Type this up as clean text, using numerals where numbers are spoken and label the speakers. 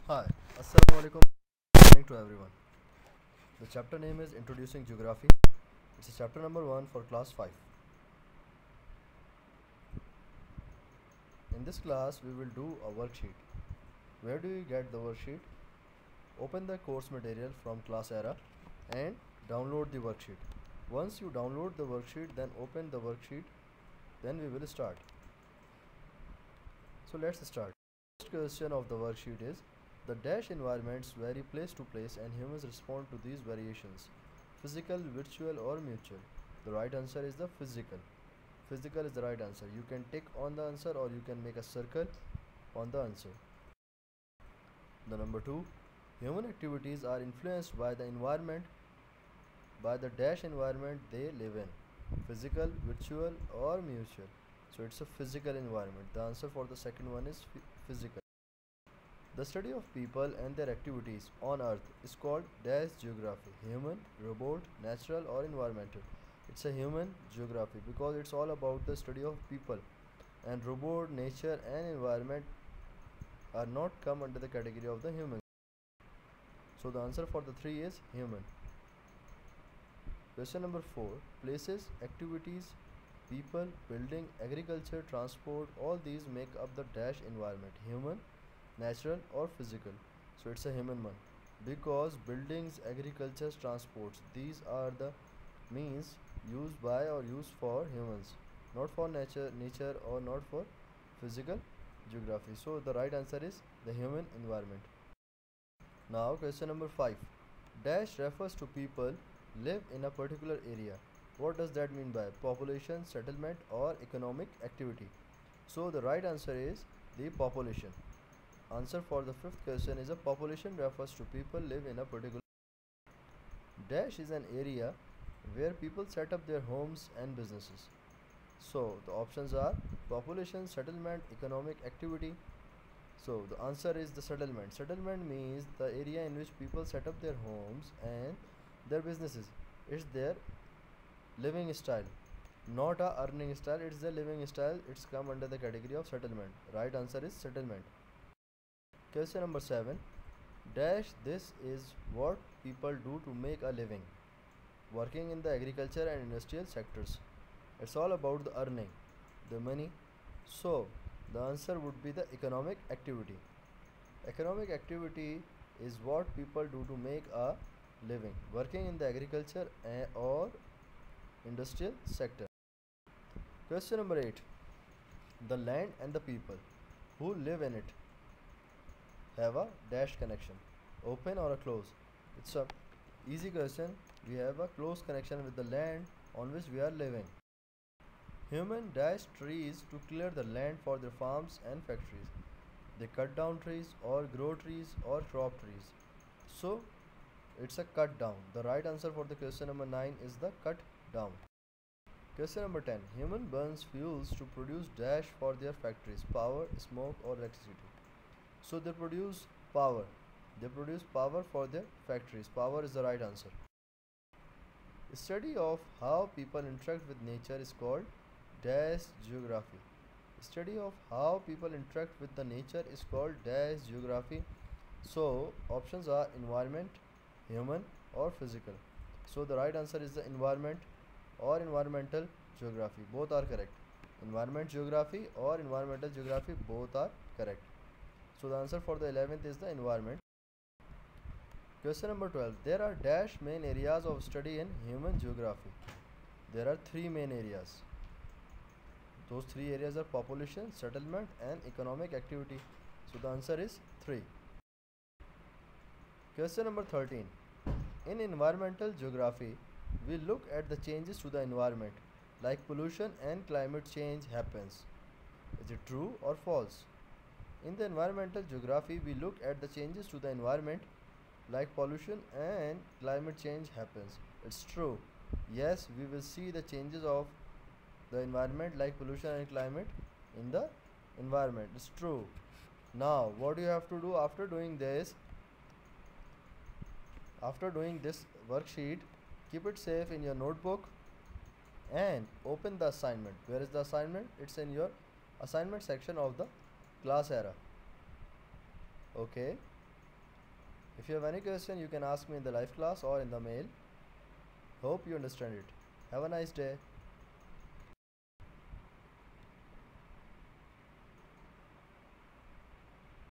Speaker 1: Hi, Assalamu alaikum. Good morning to everyone. The chapter name is Introducing Geography. It's a chapter number 1 for class 5. In this class, we will do a worksheet. Where do you get the worksheet? Open the course material from class era and download the worksheet. Once you download the worksheet, then open the worksheet, then we will start. So let's start. First question of the worksheet is the dash environments vary place to place and humans respond to these variations. Physical, virtual or mutual? The right answer is the physical. Physical is the right answer. You can tick on the answer or you can make a circle on the answer. The number 2, human activities are influenced by the environment, by the dash environment they live in. Physical, virtual or mutual? So it's a physical environment. The answer for the second one is physical. The study of people and their activities on earth is called dash geography. Human, robot, natural or environmental? It's a human geography because it's all about the study of people, and robot, nature and environment are not come under the category of the human. So the answer for the 3 is human. Question number 4, places, activities, people, building, agriculture, transport, all these make up the dash environment. Human, natural or physical? So it's a human one because buildings, agriculture, transports, these are the means used by or used for humans, not for nature or not for physical geography. So the right answer is the human environment. Now question number 5, dash refers to people live in a particular area. What does that mean by population, settlement or economic activity? So the right answer is the population. Answer for the 5th question is a population refers to people live in a particular. Dash is an area where people set up their homes and businesses. So the options are population, settlement, economic activity. So the answer is the settlement. Settlement means the area in which people set up their homes and their businesses. It's their living style, not a earning style. It's the living style. It's come under the category of settlement. Right answer is settlement. Question number 7, dash this is what people do to make a living. Working in the agriculture and industrial sectors. It's all about the earning, the money. So the answer would be the economic activity. Economic activity is what people do to make a living, working in the agriculture or industrial sector. Question number 8, the land and the people who live in it have a dash connection, open or a close? It's a easy question. We have a close connection with the land on which we are living. Human dash trees to clear the land for their farms and factories. They cut down trees or grow trees or crop trees. So it's a cut down. The right answer for the question number 9 is the cut down. Question number 10, human burns fuels to produce dash for their factories, power, smoke or electricity. So they produce power. They produce power for their factories. Power is the right answer. Study of how people interact with nature is called dash geography. Study of how people interact with the nature is called dash geography. So options are environment, human or physical. So the right answer is the environment or environmental geography. Both are correct. Environment geography or environmental geography, both are correct. So the answer for the 11th is the environment. Question number 12, there are dash main areas of study in human geography. There are 3 main areas. Those 3 areas are population, settlement and economic activity. So the answer is 3. Question number 13, in environmental geography we look at the changes to the environment like pollution and climate change happens. Is it true or false? In the environmental geography we look at the changes to the environment like pollution and climate change happens. It's true. Yes, we will see the changes of the environment like pollution and climate in the environment. It's true. Now what you have to do after doing this? After doing this worksheet, keep it safe in your notebook and open the assignment. Where is the assignment? It's in your assignment section of the class era. Okay. If you have any question, you can ask me in the live class or in the mail. Hope you understand it. Have a nice day.